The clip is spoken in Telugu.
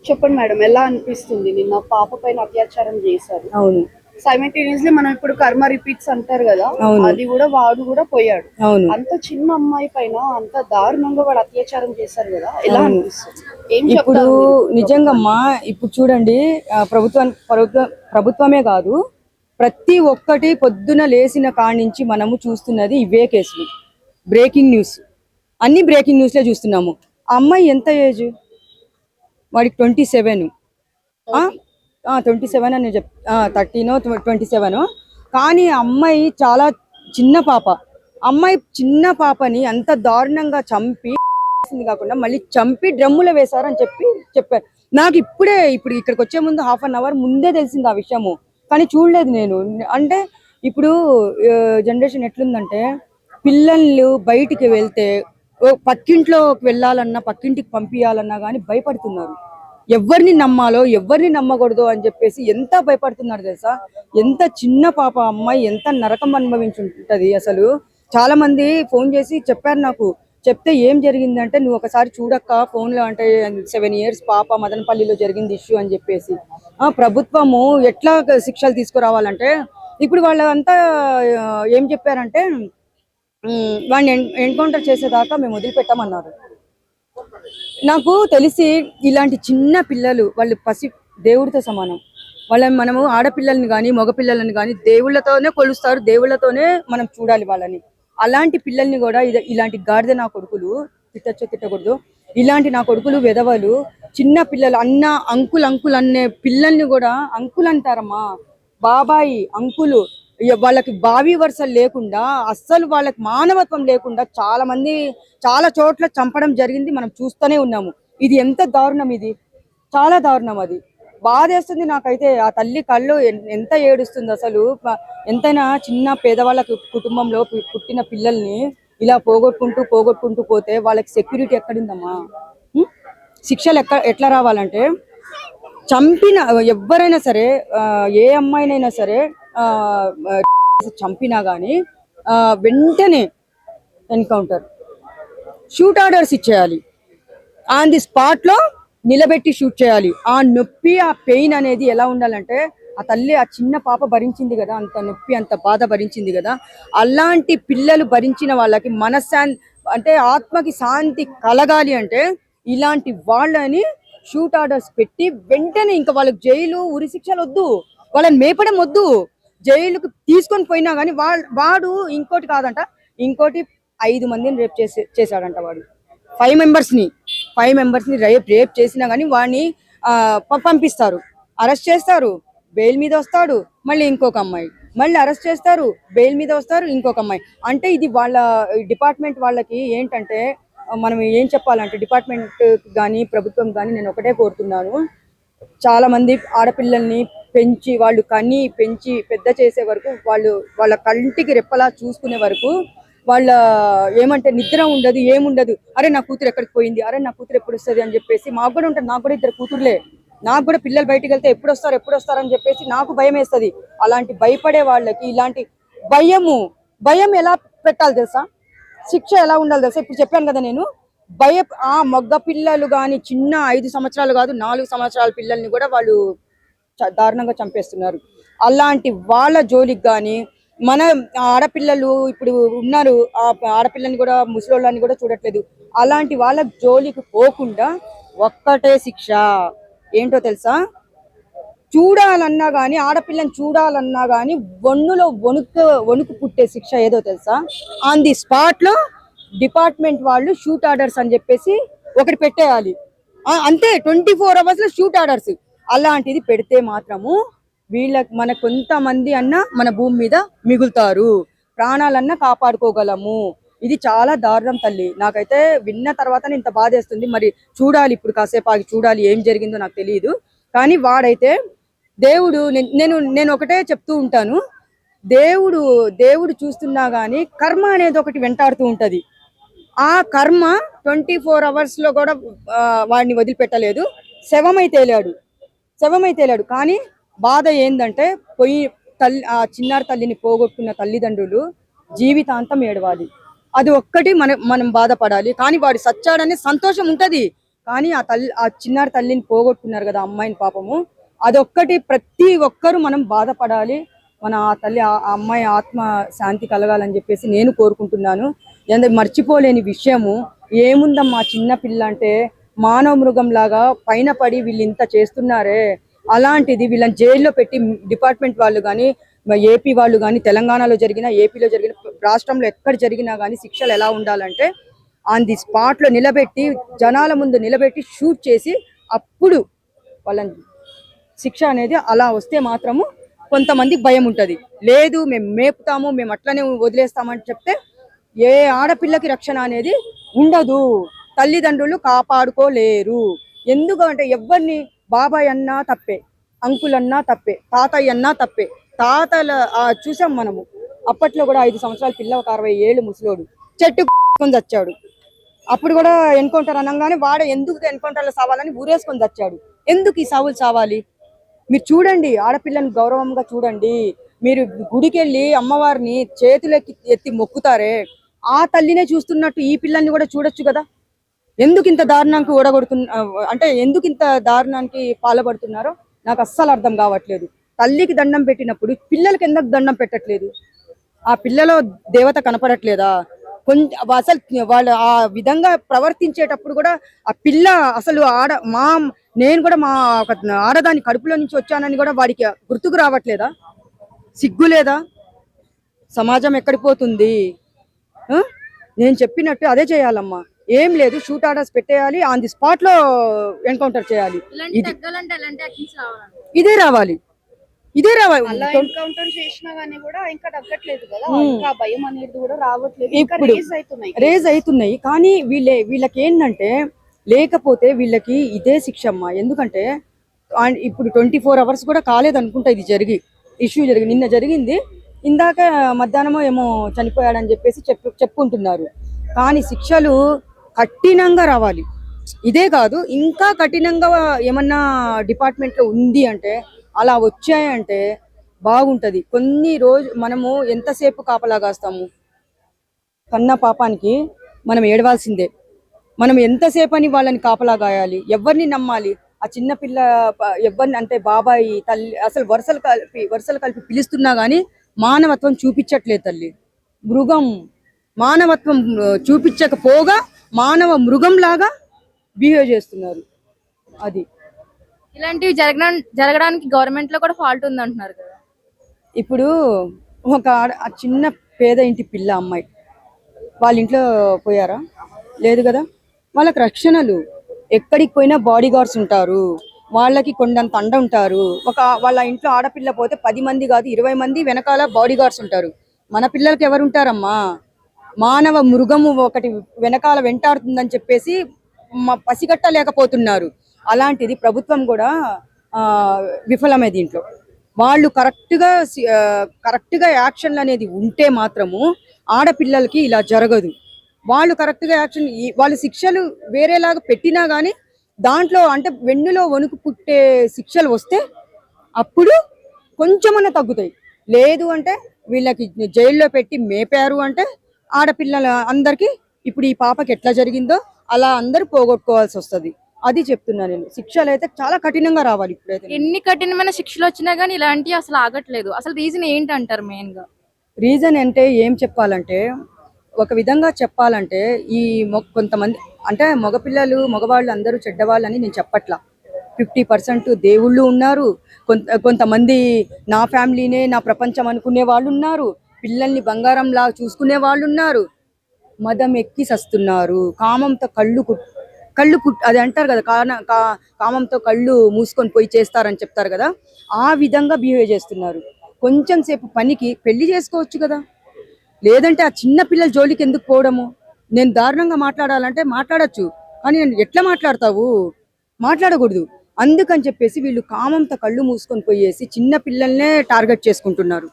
చెప్పండి మేడం, ఎలా అనిపిస్తుంది? నిన్న పాప పైన అత్యాచారం చేశారు. అవును. సైమల్టేనియస్లీ మనం ఇప్పుడు కర్మ రిపీట్స్ అంటారు కదా, అవును. అది కూడా వాడు కూడా పోయాడు. అవును. అంత చిన్న అమ్మాయి పైన అంత దారుణంగా వాడు అత్యాచారం చేశారు కదా, ఎలా అవును. అనిపిస్తుంది? ఏం ఇప్పుడు చెప్తారు మీరు ఇప్పుడు నిజంగమ్మా, ఇప్పుడు చూడండి, ప్రభుత్వమే కాదు, ప్రతి ఒక్కటి పొద్దున లేచిన కాడి నుంచి మనము చూస్తున్నది ఇవే కేసులు. బ్రేకింగ్ న్యూస్, అన్ని బ్రేకింగ్ న్యూస్లే చూస్తున్నాము. ఆ అమ్మాయి ఎంత ఏజ్? వాడికి 27. 27 అని 13 27. కానీ అమ్మాయి చాలా చిన్న పాప. అమ్మాయి చిన్న పాపని అంత దారుణంగా చంపి కాకుండా మళ్ళీ చంపి డ్రమ్ములో వేశారు అని చెప్పారు. నాకు ఇప్పుడు ఇక్కడికి వచ్చే ముందు హాఫ్ అన్ అవర్ ముందే తెలిసింది ఆ విషయము, కానీ చూడలేదు నేను. అంటే ఇప్పుడు జనరేషన్ ఎట్లుందంటే, పిల్లలు బయటికి వెళ్తే పక్కింట్లోకి వెళ్ళాలన్నా, పక్కింటికి పంపించాలన్నా కానీ భయపడుతున్నారు. ఎవరిని నమ్మాలో ఎవరిని నమ్మకూడదు అని చెప్పేసి ఎంత భయపడుతున్నారు తెలుసా. ఎంత చిన్న పాప అమ్మాయి ఎంత నరకం అనుభవించుంటది అసలు. చాలా మంది ఫోన్ చేసి చెప్పారు నాకు. చెప్తే ఏం జరిగిందంటే, నువ్వు ఒకసారి చూడక్క ఫోన్లో, అంటే 7 years పాప మదనపల్లిలో జరిగింది ఇష్యూ అని చెప్పేసి. ప్రభుత్వము ఎట్లా శిక్షలు తీసుకురావాలంటే, ఇప్పుడు వాళ్ళంతా ఏం చెప్పారంటే, వాడిని ఎన్కౌంటర్ చేసేదాకా మేము వదిలిపెట్టామన్నారు. నాకు తెలిసి ఇలాంటి చిన్న పిల్లలు వాళ్ళు దేవుడితో సమానం. వాళ్ళని మనము ఆడపిల్లల్ని కానీ మగపిల్లలని కానీ దేవుళ్ళతోనే కొలుస్తారు, దేవుళ్ళతోనే మనం చూడాలి వాళ్ళని. అలాంటి పిల్లల్ని కూడా ఇలాంటి గాడిద నా కొడుకులు, తిట్టకూడదు, ఇలాంటి నా కొడుకులు వెధవలు, చిన్న పిల్లలు అంకుల్ అనే పిల్లల్ని కూడా అంకుల్ అంటారమ్మా, బాబాయి, అంకులు. వాళ్ళకి బావి వరుసలు లేకుండా, అస్సలు వాళ్ళకి మానవత్వం లేకుండా చాలా చోట్ల చంపడం జరిగింది. మనం చూస్తూనే ఉన్నాము. ఇది ఎంత దారుణం, ఇది చాలా దారుణం. అది బాధేస్తుంది నాకైతే. ఆ తల్లి కళ్ళు ఎంత ఏడుస్తుంది అసలు. ఎంతైనా చిన్న పేదవాళ్ళ కుటుంబంలో పుట్టిన పిల్లల్ని ఇలా పోగొట్టుకుంటూ పోతే వాళ్ళకి సెక్యూరిటీ ఎక్కడుందమ్మా? శిక్షలు ఎట్లా రావాలంటే, చంపిన ఎవరైనా సరే, ఏ అమ్మాయినైనా సరే చంపినా కానీ వెంటనే ఎన్కౌంటర్, షూట్ ఆర్డర్స్ ఇచ్చేయాలి. ఆన్ ది స్పాట్లో నిలబెట్టి షూట్ చేయాలి. ఆ నొప్పి, ఆ పెయిన్ అనేది ఎలా ఉండాలంటే, ఆ తల్లి, ఆ చిన్న పాప భరించింది కదా, అంత నొప్పి అంత బాధ భరించింది కదా. అలాంటి పిల్లలు భరించిన వాళ్ళకి అంటే ఆత్మకి శాంతి కలగాలి అంటే, ఇలాంటి వాళ్ళని షూట్ ఆర్డర్స్ పెట్టి వెంటనే ఇంకా వాళ్ళకి జైలు, ఉరి శిక్షలు వద్దు, వాళ్ళని మేపడం వద్దు, జైలుకు తీసుకొని పోయినా కానీ వాడు ఇంకోటి కాదంట, ఇంకోటి 5 మందిని రేప్ చేశాడంట వాడు. 5 మెంబర్స్ని రేప్ చేసినా కానీ వాడిని పంపిస్తారు, అరెస్ట్ చేస్తారు, బెయిల్ మీద వస్తాడు. మళ్ళీ ఇంకొక అమ్మాయి, మళ్ళీ అరెస్ట్ చేస్తారు, బెయిల్ మీద వస్తారు, ఇంకొక అమ్మాయి. అంటే ఇది వాళ్ళ డిపార్ట్మెంట్ వాళ్ళకి ఏంటంటే, మనం ఏం చెప్పాలంటే, డిపార్ట్మెంట్ కానీ ప్రభుత్వం కానీ నేను ఒకటే కోరుతున్నాను, చాలా మంది ఆడపిల్లల్ని వాళ్ళు పెంచి పెద్ద చేసే వరకు, వాళ్ళ కంటికి రెప్పలా చూసుకునే వరకు వాళ్ళ ఏమంటే నిద్ర ఉండదు, ఏముండదు. అరే నా కూతురు ఎక్కడికి పోయింది, అరే నా కూతురు ఎప్పుడు వస్తుంది అని చెప్పేసి. మాకు కూడా ఉంటుంది, నాకు కూడా 2 కూతుర్లే. నాకు కూడా పిల్లలు బయటికి వెళ్తే ఎప్పుడు వస్తారు అని చెప్పేసి నాకు భయం వేస్తుంది. అలాంటి భయపడే వాళ్ళకి ఇలాంటి భయం ఎలా పెట్టాలి తెలుసా, శిక్ష ఎలా ఉండాలి తెలుసా. ఇప్పుడు చెప్పాను కదా నేను, మగ పిల్లలు కానీ చిన్న 5 సంవత్సరాలు కాదు, 4 సంవత్సరాల పిల్లల్ని కూడా వాళ్ళు దారుణంగా చంపేస్తున్నారు. అలాంటి వాళ్ళ జోలికి కానీ మన ఆడపిల్లలు ఇప్పుడు ఉన్నారు, ఆ ఆడపిల్లని కూడా, ముసలోళ్ళని కూడా చూడట్లేదు. అలాంటి వాళ్ళ జోలికి పోకుండా ఒక్కటే శిక్ష ఏంటో తెలుసా, చూడాలన్నా కానీ, ఆడపిల్లని చూడాలన్నా కానీ వణులో వణుకు పుట్టే శిక్ష ఏదో తెలుసా, ఆన్ ది స్పాట్ లో డిపార్ట్మెంట్ వాళ్ళు షూట్ ఆర్డర్స్ అని చెప్పేసి ఒకటి పెట్టేయాలి. అంతే, 24 hours లో షూట్ ఆర్డర్స్. అలాంటిది పెడితే మాత్రము మన కొంతమంది అన్న మన భూమి మీద మిగులుతారు, ప్రాణాలన్నా కాపాడుకోగలము. ఇది చాలా దారుణం తల్లి. నాకైతే విన్న తర్వాతనే ఇంత బాధేస్తుంది. మరి చూడాలి, ఇప్పుడు కాసేపు ఆగి చూడాలి ఏం జరిగిందో, నాకు తెలియదు. కానీ వాడైతే దేవుడు, నేను ఒకటే చెప్తూ ఉంటాను, దేవుడు చూస్తున్నా గానీ కర్మ అనేది ఒకటి వెంటాడుతూ ఉంటది. ఆ కర్మ 24 hours లో కూడా వాడిని వదిలిపెట్టలేదు. శవమైతే వెళ్ళాడు. కానీ బాధ ఏంటంటే, ఆ చిన్నారి తల్లిని పోగొట్టుకున్న తల్లిదండ్రులు జీవితాంతం ఏడవాలి. అది ఒక్కటి మనం బాధపడాలి. కానీ వాడు సచ్చాడనే సంతోషం ఉంటది, కానీ ఆ చిన్నారి తల్లిని పోగొట్టుకున్నారు కదా అమ్మాయిని పాపము. అదొక్కటి ప్రతి ఒక్కరు మనం బాధపడాలి. మన ఆ తల్లి ఆ అమ్మాయి ఆత్మ శాంతి కలగాలని చెప్పేసి నేను కోరుకుంటున్నాను. మర్చిపోలేని విషయము ఏముందమ్మా, చిన్న పిల్ల అంటే మానవ మృగం లాగా పైన పడి వీళ్ళు ఇంత చేస్తున్నారే, అలాంటిది వీళ్ళని జైల్లో పెట్టి డిపార్ట్మెంట్ వాళ్ళు కానీ, ఏపీ వాళ్ళు కానీ, తెలంగాణలో జరిగిన, ఏపీలో జరిగిన, రాష్ట్రంలో ఎక్కడ జరిగినా కానీ శిక్షలు ఎలా ఉండాలంటే ఆన్ ది స్పాట్ లో నిలబెట్టి, జనాల ముందు నిలబెట్టి షూట్ చేసి అప్పుడు వాళ్ళని శిక్ష అనేది అలా వస్తే మాత్రము కొంతమందికి భయం ఉంటది. లేదు మేము మేపుతాము, మేము అట్లనే వదిలేస్తామని చెప్తే ఏ ఆడపిల్లకి రక్షణ అనేది ఉండదు. తల్లిదండ్రులు కాపాడుకోలేరు. ఎందుకంటే ఎవరిని బాబాయ్ అన్నా తప్పే, అంకుల్ అన్నా తప్పే, తాతయ్య అన్నా తప్పే. తాతల చూసాం మనము, అప్పట్లో కూడా 5 సంవత్సరాల పిల్ల ఒక 60 ఏళ్ళు ముసలోడు చెట్టు చచ్చాడు. అప్పుడు కూడా ఎన్కౌంటర్ అనగానే వాడు ఎందుకు ఎన్కౌంటర్లో సావాలని ఊరేసుకొని చచ్చాడు. ఎందుకు ఈ సావులు సావాలి? మీరు చూడండి, ఆడపిల్లని గౌరవంగా చూడండి. మీరు గుడికి వెళ్ళి అమ్మవారిని చేతులెక్కి ఎత్తి మొక్కుతారే, ఆ తల్లినే చూస్తున్నట్టు ఈ పిల్లల్ని కూడా చూడొచ్చు కదా. ఎందుకు ఇంత దారుణానికి అంటే ఎందుకు ఇంత దారుణానికి పాల్పడుతున్నారో నాకు అస్సలు అర్థం కావట్లేదు. తల్లికి దండం పెట్టినప్పుడు పిల్లలకి ఎందుకు దండం పెట్టట్లేదు? ఆ పిల్లలో దేవత కనపడట్లేదా? అసలు వాళ్ళు ఆ విధంగా ప్రవర్తించేటప్పుడు కూడా ఆ పిల్ల అసలు నేను కూడా మా ఆడదాని కడుపులో నుంచి వచ్చానని కూడా వాడికి గుర్తుకు రావట్లేదా? సిగ్గు లేదా? సమాజం ఎక్కడికి పోతుంది? నేను చెప్పినట్టు అదే చేయాలమ్మా. ఏం లేదు, షూట్ ఆర్డర్స్ పెట్టేయాలి, ఆన్ ది స్పాట్ లో ఎన్కౌంటర్ చేయాలి. ఇదే రావాలి. అలా ఎన్కౌంటర్ చేసినా గానీ కూడా ఇంకా తగ్గట్లేదు కదా, ఇంకా భయం అనేది కూడా రావట్లేదు, ఇప్పుడు రేజ్ అవుతున్నాయి. కానీ వీళ్ళకి ఏంటంటే, లేకపోతే వీళ్ళకి ఇదే శిక్ష అమ్మా. ఎందుకంటే ఇప్పుడు 24 hours కూడా కాలేదు అనుకుంటా ఇది ఇష్యూ జరిగి నిన్న జరిగింది. ఇందాక మధ్యాహ్నమో ఏమో చనిపోయాడని చెప్పేసి చెప్పుకుంటున్నారు. కానీ శిక్షలు కఠినంగా రావాలి. ఇదే కాదు, ఇంకా కఠినంగా ఏమన్నా డిపార్ట్మెంట్ లో ఉంది అంటే, అలా వచ్చాయంటే బాగుంటది. కొన్ని రోజు మనము ఎంతసేపు కాపలా కాస్తాము? కన్న పాపానికి మనం ఏడవాల్సిందే. మనం ఎంతసేపు అని వాళ్ళని కాపలా గాయాలి? ఎవరిని నమ్మాలి? ఆ చిన్న పిల్ల ఎవరిని అంటే బాబాయి, తల్లి, అసలు వరుసలు కలిపి పిలుస్తున్నా గానీ మానవత్వం చూపించట్లేదు తల్లి. మృగం మానవత్వం చూపించకపోగా మానవ మృగం లాగా బిహేవ్ చేస్తున్నారు. అది ఇలాంటివి జరగడానికి గవర్నమెంట్ లో కూడా ఫాల్ట్ ఉంది అంటున్నారు కదా. ఇప్పుడు ఒక చిన్న పేద ఇంటి పిల్ల అమ్మాయి వాళ్ళ ఇంట్లో పోయారా? లేదు కదా. వాళ్ళకి రక్షణలు ఎక్కడికి పోయినా బాడీ గార్డ్స్ ఉంటారు, వాళ్ళకి కొండంత అండ ఉంటారు. వాళ్ళ ఇంట్లో ఆడపిల్ల పోతే 10 మంది కాదు 20 మంది వెనకాల బాడీ గార్డ్స్ ఉంటారు. మన పిల్లలకి ఎవరు ఉంటారమ్మా? మానవ మృగము ఒకటి వెనకాల వెంటాడుతుందని చెప్పేసి పసిగట్టలేకపోతున్నారు. అలాంటిది ప్రభుత్వం కూడా విఫలమే దీంట్లో. వాళ్ళు కరెక్ట్గా యాక్షన్లు అనేది ఉంటే మాత్రము ఆడపిల్లలకి ఇలా జరగదు. వాళ్ళు కరెక్ట్గా వాళ్ళు శిక్షలు వేరేలాగా పెట్టినా కానీ దాంట్లో అంటే వెన్నులో వణుకు పుట్టే శిక్షలు వస్తే అప్పుడు కొంచెమన్నా తగ్గుతాయి. లేదు అంటే వీళ్ళకి జైల్లో పెట్టి మేపారు అంటే ఆడపిల్లల అందరికీ ఇప్పుడు ఈ పాపకి ఎట్లా జరిగిందో అలా అందరూ పోగొట్టుకోవాల్సి వస్తుంది. అది చెప్తున్నా నేను. శిక్షలు అయితే చాలా కఠినంగా రావాలి. ఇప్పుడైతే ఎన్ని కఠినమైన శిక్షలు వచ్చినా గానీ ఇలాంటివి అసలు ఆగట్లేదు. అసలు రీజన్ ఏంటంటారు? మెయిన్ గా రీజన్ అంటే ఏం చెప్పాలంటే, ఒక విధంగా చెప్పాలంటే ఈ కొంతమంది అంటే మగవాళ్ళు అందరూ చెడ్డవాళ్ళని నేను చెప్పట్లా. 50% దేవుళ్ళు ఉన్నారు, కొంతమంది నా ఫ్యామిలీనే నా ప్రపంచం అనుకునే వాళ్ళు ఉన్నారు, పిల్లల్ని బంగారంలా చూసుకునే వాళ్ళు ఉన్నారు, మదం ఎక్కి సస్తున్నారు, కామంతో అది అంటారు కదా, కామంతో కళ్ళు మూసుకొని పోయి చేస్తారని చెప్తారు కదా, ఆ విధంగా బిహేవ్ చేస్తున్నారు. కొంచెం సేపు పనికి పెళ్లి చేసుకోవచ్చు కదా, లేదంటే ఆ చిన్న పిల్లల జోలికి ఎందుకు పోవడము? నేను దారుణంగా మాట్లాడాలంటే మాట్లాడచ్చు, కానీ నేను ఎట్లా మాట్లాడతావు? మాట్లాడకూడదు. అందుకని చెప్పేసి వీళ్ళు కామంతో కళ్ళు మూసుకొని పోయేసి చిన్న పిల్లల్నే టార్గెట్ చేసుకుంటున్నారు.